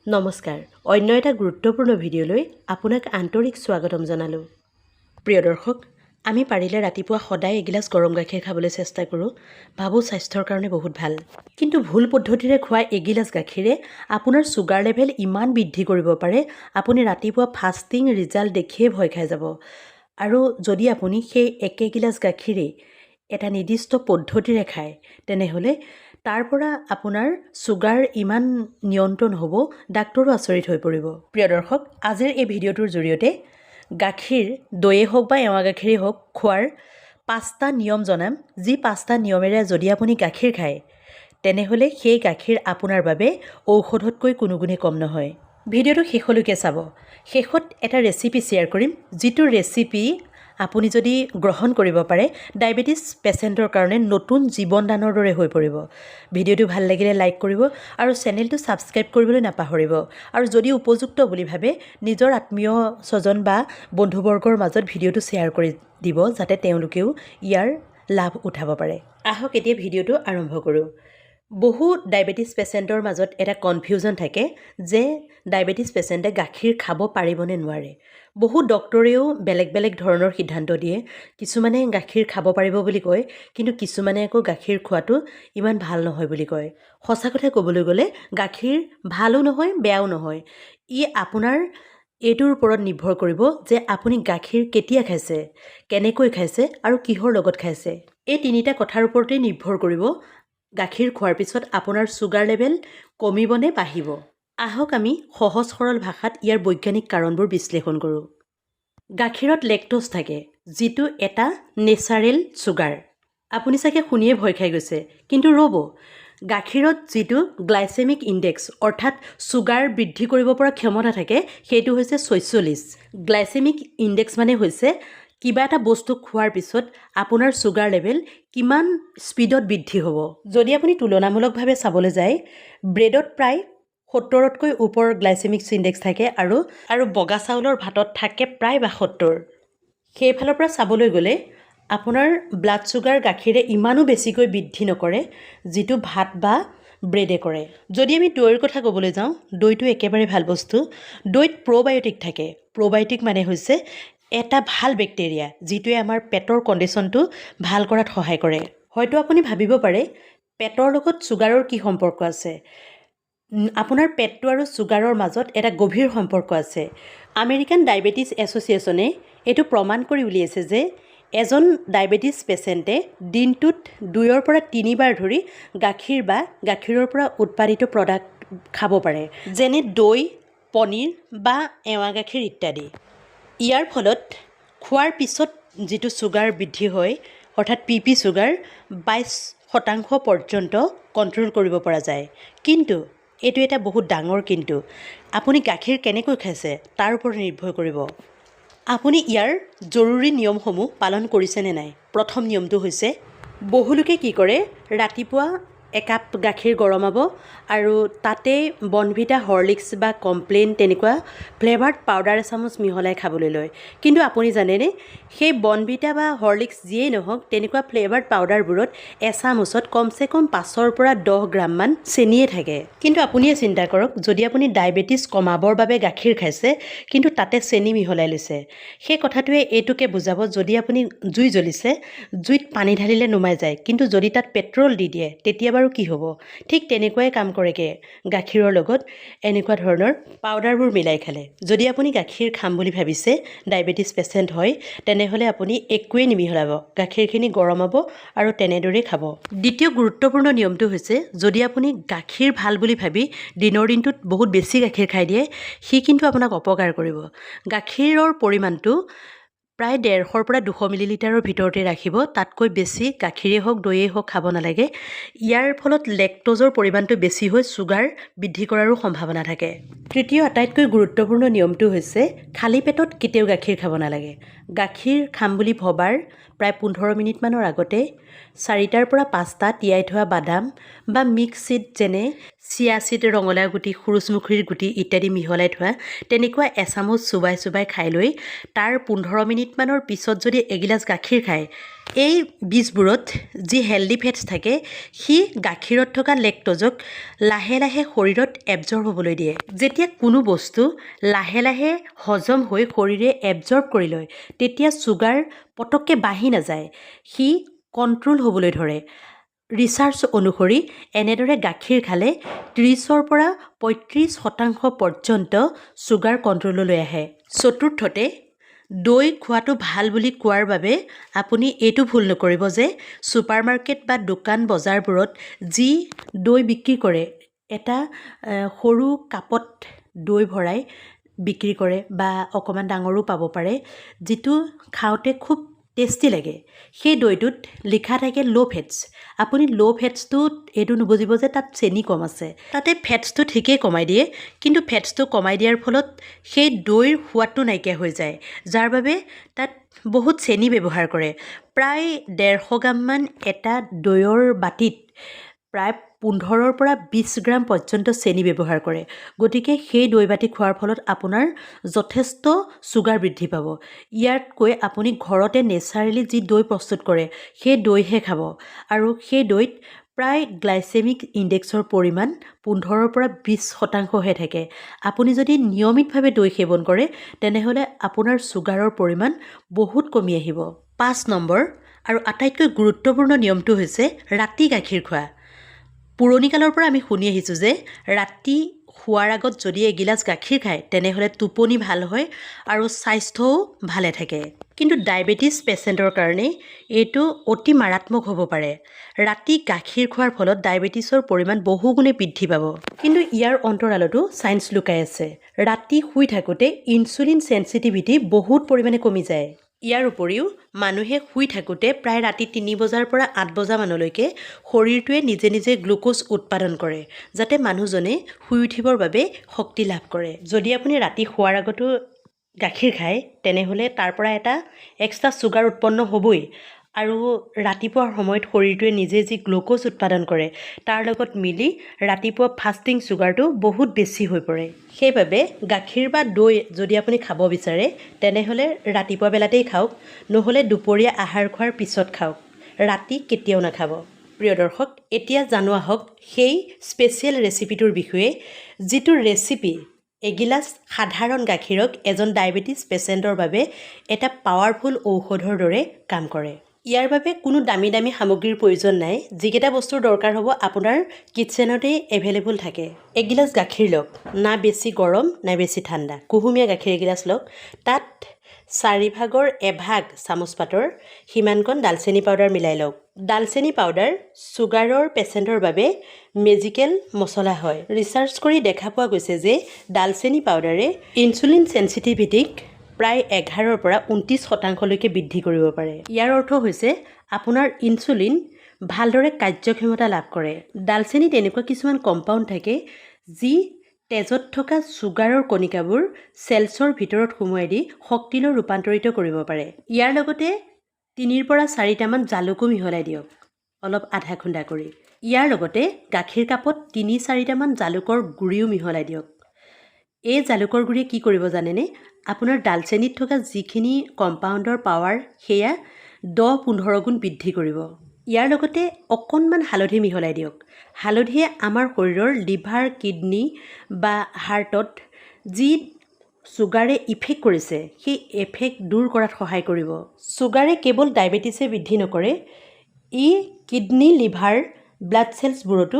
নমস্কাৰ অন্য এটা গুৰুত্বপূৰ্ণ ভিডিঅ'লৈ আপোনাক আন্তৰিক স্বাগতম জনালোঁ। প্ৰিয় দৰ্শক, আমি পাৰিলে ৰাতিপুৱা সদায় এগিলাচ গৰম গাখীৰ খাবলৈ চেষ্টা কৰোঁ। ভাবোঁ স্বাস্থ্যৰ কাৰণে বহুত ভাল। কিন্তু ভুল পদ্ধতিৰে খোৱা এগিলাচ গাখীৰে আপোনাৰ ছুগাৰ লেভেল ইমান বৃদ্ধি কৰিব পাৰে, আপুনি ৰাতিপুৱা ফাষ্টিং ৰিজাল্ট দেখিয়ে ভয় খাই যাব। আৰু যদি আপুনি সেই একেগিলাচ গাখীৰেই এটা নিৰ্দিষ্ট পদ্ধতিৰে খায়, তেনেহ'লে তাৰ পৰা আপোনাৰ ছুগাৰ ইমান নিয়ন্ত্ৰণ হ'ব, ডাক্তৰো আচৰিত হৈ পৰিব। প্ৰিয় দৰ্শক, আজিৰ এই ভিডিঅ'টোৰ জৰিয়তে গাখীৰ, দৈয়ে হওক বা এৱা গাখীৰেই হওক খোৱাৰ 5টা নিয়ম জনাম। যি 5টা নিয়মেৰে যদি আপুনি গাখীৰ খায়, তেনেহ'লে সেই গাখীৰ আপোনাৰ বাবে ঔষধতকৈ কোনো গুণে কম নহয়। ভিডিঅ'টো শেষলৈকে চাব। শেষত এটা ৰেচিপি শ্বেয়াৰ কৰিম, যিটো ৰেচিপি আপুনি যদি গ্ৰহণ কৰিব পাৰে, ডায়েবেটিছ পেচেণ্টৰ কাৰণে নতুন জীৱনদানৰ দৰে হৈ পৰিব। ভিডিঅ'টো ভাল লাগিলে লাইক কৰিব আৰু চেনেলটো ছাবস্ক্ৰাইব কৰিবলৈ নাপাহৰিব। আৰু যদি উপযুক্ত বুলি ভাবে, নিজৰ আত্মীয় স্বজন বা বন্ধুবৰ্গৰ মাজত ভিডিঅ'টো শ্বেয়াৰ কৰি দিব, যাতে তেওঁলোকেও ইয়াৰ লাভ উঠাব পাৰে। আহক এতিয়া ভিডিঅ'টো আৰম্ভ কৰোঁ। বহু ডায়েবেটিছ পেচেণ্টৰ মাজত এটা কনফিউজন থাকে যে ডায়েবেটিছ পেচেণ্টে গাখীৰ খাব পাৰিবনে নোৱাৰে। বহু ডক্তৰেও বেলেগ বেলেগ ধৰণৰ সিদ্ধান্ত দিয়ে। কিছুমানে গাখীৰ খাব পাৰিব বুলি কয়, কিন্তু কিছুমানে আকৌ গাখীৰ খোৱাটো ইমান ভাল নহয় বুলি কয়। সঁচা কথা ক'বলৈ গ'লে গাখীৰ ভালো নহয়, বেয়াও নহয়। ই আপোনাৰ এইটোৰ ওপৰত নিৰ্ভৰ কৰিব যে আপুনি গাখীৰ কেতিয়া খাইছে, কেনেকৈ খাইছে আৰু কিহৰ লগত খাইছে। এই তিনিটা কথাৰ ওপৰতেই নিৰ্ভৰ কৰিব গাখীৰ খোৱাৰ পিছত আপোনাৰ ছুগাৰ লেভেল কমিবনে বাঢ়িব। আহক আমি সহজ সৰল ভাষাত ইয়াৰ বৈজ্ঞানিক কাৰণবোৰ বিশ্লেষণ কৰোঁ। গাখীৰত লেক্টোজ থাকে, যিটো এটা নেচাৰেল ছুগাৰ। আপুনি চাগে শুনিয়ে ভয় খাই গৈছে, কিন্তু ৰ'ব, গাখীৰত যিটো গ্লাইচেমিক ইণ্ডেক্স অৰ্থাৎ ছুগাৰ বৃদ্ধি কৰিব পৰা ক্ষমতা থাকে, সেইটো হৈছে 46। গ্লাইচেমিক ইণ্ডেক্স মানে হৈছে কিবা এটা বস্তু খোৱাৰ পিছত আপোনাৰ ছুগাৰ লেভেল কিমান স্পীডত বৃদ্ধি হ'ব। যদি আপুনি তুলনামূলকভাৱে চাবলৈ যায়, ব্ৰেডত প্ৰায় 70তকৈ ওপৰ গ্লাইচেমিক ইণ্ডেক্স থাকে আৰু বগা চাউলৰ ভাতত থাকে প্ৰায় 72। সেইফালৰ পৰা চাবলৈ গ'লে আপোনাৰ ব্লাড ছুগাৰ গাখীৰে ইমানো বেছিকৈ বৃদ্ধি নকৰে, যিটো ভাত বা ব্ৰেডে কৰে। যদি আমি দৈৰ কথা ক'বলৈ যাওঁ, দৈটো একেবাৰে ভাল বস্তু। দৈত প্ৰ'বায়'টিক থাকে। প্ৰ'বায়'টিক মানে হৈছে এটা ভাল বেক্টেৰিয়া, যিটোৱে আমাৰ পেটৰ কণ্ডিশ্যনটো ভাল কৰাত সহায় কৰে। হয়তো আপুনি ভাবিব পাৰে, পেটৰ লগত ছুগাৰৰ কি সম্পৰ্ক আছে? আপোনাৰ পেটটো আৰু ছুগাৰৰ মাজত এটা গভীৰ সম্পৰ্ক আছে। আমেৰিকান ডায়েবেটিছ এছ'চিয়েশ্যনে এইটো প্ৰমাণ কৰি উলিয়াইছে যে এজন ডায়েবেটিছ পেচেণ্টে দিনটোত 2ৰ পৰা 3 বাৰ ধৰি গাখীৰ বা গাখীৰৰ পৰা উৎপাদিত প্ৰডাক্ট খাব পাৰে, যেনে দৈ, পনীৰ বা এৱা গাখীৰ ইত্যাদি। ইয়াৰ ফলত খোৱাৰ পিছত যিটো ছুগাৰ বৃদ্ধি হয়, অৰ্থাৎ PP ছুগাৰ 22% পৰ্যন্ত কণ্ট্ৰল কৰিব পৰা যায়। কিন্তু এইটো এটা বহুত ডাঙৰ কিন্তু, আপুনি গাখীৰ কেনেকৈ খাইছে তাৰ ওপৰত নিৰ্ভৰ কৰিব। আপুনি ইয়াৰ জৰুৰী নিয়মসমূহ পালন কৰিছেনে নাই। প্ৰথম নিয়মটো হৈছে, বহুলোকে কি কৰে, ৰাতিপুৱা একাপ গাখীৰ গৰমাব আৰু তাতে বনভিটা, হৰলিক্স বা কমপ্লেইন তেনেকুৱা ফ্লেভাৰ্ড পাউডাৰ এচামুচ মিহলাই খাবলৈ লয়। কিন্তু আপুনি জানেনে, সেই বনভিটা বা হৰলিক্স যিয়েই নহওক, তেনেকুৱা ফ্লেভাৰ্ড পাউডাৰবোৰত এচামুচত কমচে কম 5ৰ পৰা 10 গ্ৰামমান চেনিয়ে থাকে। কিন্তু আপুনিয়ে চিন্তা কৰক, যদি আপুনি ডায়েবেটিছ কমাবৰ বাবে গাখীৰ খাইছে, কিন্তু তাতে চেনি মিহলাই লৈছে, সেই কথাটোৱে এইটোকে বুজাব, যদি আপুনি জুই জ্বলিছে, জুইত পানী ঢালিলে নুমাই যায়, কিন্তু যদি তাত পেট্ৰল দি দিয়ে, তেতিয়া বাৰু কি হ'ব? ঠিক তেনেকুৱাই কাম কৰেগৈ গাখীৰৰ লগত এনেকুৱা ধৰণৰ পাউডাৰবোৰ মিলাই খালে। যদি আপুনি গাখীৰ খাম বুলি ভাবিছে, ডায়েবেটিছ পেচেণ্ট হয়, তেনেহ'লে আপুনি একোৱেই নিমিহলাব, গাখীৰখিনি গৰমাব আৰু তেনেদৰেই খাব। দ্বিতীয় গুৰুত্বপূৰ্ণ নিয়মটো হৈছে, যদি আপুনি গাখীৰ ভাল বুলি ভাবি দিনৰ দিনটোত বহুত বেছি গাখীৰ খাই দিয়ে, সি কিন্তু আপোনাক অপকাৰ কৰিব। গাখীৰৰ পৰিমাণটো প্ৰায় 150ৰ পৰা 200 মিলিলিটাৰৰ ভিতৰতে ৰাখিব। তাতকৈ বেছি গাখীৰেই হওক, দৈয়েই হওক খাব নালাগে। ইয়াৰ ফলত লেক্টোজৰ পৰিমাণটো বেছি হৈ ছুগাৰ বৃদ্ধি কৰাৰো সম্ভাৱনা থাকে। তৃতীয় আটাইতকৈ গুৰুত্বপূৰ্ণ নিয়মটো হৈছে, খালী পেটত কেতিয়াও গাখীৰ খাব নালাগে। গাখীৰ খাম বুলি ভবাৰ প্ৰায় 15 মিনিটমানৰ আগতে 4টাৰ পৰা 5টা তিয়াই থোৱা বাদাম বা মিক্স চিড, যেনে চিয়া চিড, ৰঙালাও গুটি, সূৰুযমুখীৰ গুটি ইত্যাদি মিহলাই থোৱা তেনেকুৱা এচামুচ চুবাই চুবাই খাই লৈ তাৰ 15 মিনিটমানৰ পিছত যদি এগিলাচ গাখীৰ খায়, এই বীজবোৰত যি হেল্ডি ফেটছ থাকে সি গাখীৰত থকা লেক্ট'জক লাহে লাহে শৰীৰত এবজৰ্ব হ'বলৈ দিয়ে। যেতিয়া কোনো বস্তু লাহে লাহে হজম হৈ শৰীৰে এবজৰ্ব কৰি লয় তেতিয়া ছুগাৰ পটককৈ বাঢ়ি নাযায়, সি কণ্ট্ৰল হ'বলৈ ধৰে। ৰিচাৰ্চ অনুসৰি এনেদৰে গাখীৰ খালে 30ৰ পৰা 35% পৰ্যন্ত ছুগাৰ কণ্ট্ৰললৈ আহে। চতুৰ্থতে, দৈ খোৱাটো ভাল বুলি কোৱাৰ বাবে আপুনি এইটো ভুল নকৰিব যে ছুপাৰ মাৰ্কেট বা দোকান বজাৰবোৰত যি দৈ বিক্ৰী কৰে এটা সৰু কাপত দৈ ভৰাই বিক্ৰী কৰে বা অকণমান ডাঙৰো পাব পাৰে, যিটো খাওঁতে খুব টেষ্টি লাগে। সেই দৈটোত লিখা থাকে ল' ফেটছ। আপুনি ল' ফেটছটোত এইটো নুবুজিব যে তাত চেনি কম আছে, তাতে ফেটছটো ঠিকেই কমাই দিয়ে, কিন্তু ফেটছটো কমাই দিয়াৰ ফলত সেই দৈৰ সোৱাদটো নাইকিয়া হৈ যায়, যাৰ বাবে তাত বহুত চেনি ব্যৱহাৰ কৰে। প্ৰায় 150 গ্ৰামমান এটা দৈৰ বাতিত প্ৰায় 15ৰ পৰা 20 গ্ৰাম পৰ্যন্ত চেনি ব্যৱহাৰ কৰে। গতিকে সেই দৈ বাতি খোৱাৰ ফলত আপোনাৰ যথেষ্ট ছুগাৰ বৃদ্ধি পাব। ইয়াতকৈ আপুনি ঘৰতে নেচাৰেলি যি দৈ প্ৰস্তুত কৰে সেই দৈহে খাব, আৰু সেই দৈত প্ৰায় গ্লাইচেমিক ইণ্ডেক্সৰ পৰিমাণ 15ৰ পৰা 20%হে থাকে। আপুনি যদি নিয়মিতভাৱে দৈ সেৱন কৰে তেনেহ'লে আপোনাৰ ছুগাৰৰ পৰিমাণ বহুত কমি আহিব। 5 নম্বৰ আৰু আটাইতকৈ গুৰুত্বপূৰ্ণ নিয়মটো হৈছে ৰাতি গাখীৰ খোৱা। পুৰণি কালৰ পৰা আমি শুনি আহিছোঁ যে ৰাতি শোৱাৰ আগত যদি এগিলাচ গাখীৰ খায় তেনেহ'লে টোপনি ভাল হয় আৰু স্বাস্থ্যও ভালে থাকে। কিন্তু ডায়েবেটিছ পেচেণ্টৰ কাৰণে এইটো অতি মাৰাত্মক হ'ব পাৰে। ৰাতি গাখীৰ খোৱাৰ ফলত ডায়েবেটিছৰ পৰিমাণ বহুগুণে বৃদ্ধি পাব। কিন্তু ইয়াৰ অন্তৰালতো ছায়েন্স লুকাই আছে। ৰাতি শুই থাকোঁতে ইনচুলিন চেনচিটিভিটি বহুত পৰিমাণে কমি যায়। ইয়াৰ উপৰিও মানুহে শুই থাকোঁতে প্ৰায় ৰাতি 3 বজাৰ পৰা 8 বজামানলৈকে শৰীৰটোৱে নিজে নিজে গ্লুক'জ উৎপাদন কৰে, যাতে মানুহজনে শুই উঠিবৰ বাবে শক্তি লাভ কৰে। যদি আপুনি ৰাতি শোৱাৰ আগতো গাখীৰ খায় তেনেহ'লে তাৰ পৰা এটা এক্সট্ৰা ছুগাৰ উৎপন্ন হ'বই, আৰু ৰাতিপুৱাৰ সময়ত শৰীৰটোৱে নিজে যি গ্লুক'জ উৎপাদন কৰে তাৰ লগত মিলি ৰাতিপুৱা ফাষ্টিং ছুগাৰটো বহুত বেছি হৈ পৰে। সেইবাবে গাখীৰ বা দৈ যদি আপুনি খাব বিচাৰে তেনেহ'লে ৰাতিপুৱা বেলাতেই খাওক, নহ'লে দুপৰীয়া আহাৰ খোৱাৰ পিছত খাওক, ৰাতি কেতিয়াও নাখাব। প্ৰিয় দৰ্শক, এতিয়া জানো আহক সেই স্পেচিয়েল ৰেচিপিটোৰ বিষয়ে, যিটো ৰেচিপি এগিলাচ সাধাৰণ গাখীৰক এজন ডায়েবেটিছ পেচেণ্টৰ বাবে এটা পাৱাৰফুল ঔষধৰ দৰে কাম কৰে। ইয়াৰ বাবে কোনো দামী দামী সামগ্ৰীৰ প্ৰয়োজন নাই। যিকেইটা বস্তুৰ দৰকাৰ হ'ব আপোনাৰ কিটচেনতেই এভেইলেবল থাকে। এগিলাচ গাখীৰ লওক, না বেছি গৰম না বেছি ঠাণ্ডা, কুহুমীয়া গাখীৰ এগিলাচ লওক। তাত 4/1 চামুচ পাতৰ সিমানকণ ডালচেনি পাউডাৰ মিলাই লওক। ডালচেনি পাউডাৰ ছুগাৰৰ পেচেণ্টৰ বাবে মেজিকেল মছলা হয়। ৰিচাৰ্চ কৰি দেখা পোৱা গৈছে যে ডালচেনি পাউডাৰে ইনচুলিন চেনচিটিভিটিক প্ৰায় 11ৰ পৰা 29%লৈকে বৃদ্ধি কৰিব পাৰে। ইয়াৰ অৰ্থ হৈছে আপোনাৰ ইনচুলিন ভালদৰে কাৰ্যক্ষমতা লাভ কৰে। ডালচেনিত এনেকুৱা কিছুমান কম্পাউণ্ড থাকে যি তেজত থকা ছুগাৰৰ কণিকাবোৰ চেলছৰ ভিতৰত সুমুৱাই দি শক্তিলৈ ৰূপান্তৰিত কৰিব পাৰে। ইয়াৰ লগতে 3ৰ পৰা 4টামান জালুকো মিহলাই দিয়ক, অলপ আধা খুন্দা কৰি। ইয়াৰ লগতে গাখীৰ কাপত 3-4টামান জালুকৰ গুড়িও মিহলাই দিয়ক। এই জালুকৰ গুড়িয়ে কি কৰিব জানেনে? আপোনাৰ ডালচেনিত থকা যিখিনি কম্পাউণ্ডৰ পাৱাৰ সেয়া 10-15 গুণ বৃদ্ধি কৰিব। ইয়াৰ লগতে অকণমান হালধি মিহলাই দিয়ক। হালধিয়ে আমাৰ শৰীৰৰ লিভাৰ, কিডনী বা হাৰ্টত যি ছুগাৰে ইফেক্ট কৰিছে সেই এফেক্ট দূৰ কৰাত সহায় কৰিব। ছুগাৰে কেৱল ডায়েবেটিছে বৃদ্ধি নকৰে, ই কিডনী, লিভাৰ, ব্লাড চেলছবোৰতো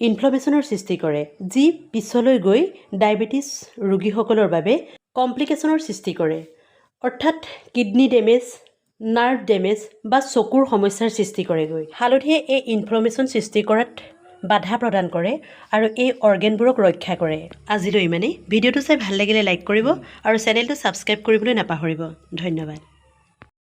ইনফ্লামেশ্যনৰ সৃষ্টি কৰে, যি পিছলৈ গৈ ডায়েবেটিছ ৰোগীসকলৰ বাবে কমপ্লিকেশ্যনৰ সৃষ্টি কৰে, অৰ্থাৎ কিডনী ডেমেজ, নাৰ্ভ ডেমেজ বা চকুৰ সমস্যাৰ সৃষ্টি কৰেগৈ। হালধিয়ে এই ইনফ্লামেশ্যন সৃষ্টি কৰাত বাধা প্ৰদান কৰে আৰু এই অৰ্গেনবোৰক ৰক্ষা কৰে। আজিলৈ ইমানেই। ভিডিঅ'টো চাই ভাল লাগিলে লাইক কৰিব আৰু চেনেলটো ছাবস্ক্ৰাইব কৰিবলৈ নাপাহৰিব। ধন্যবাদ।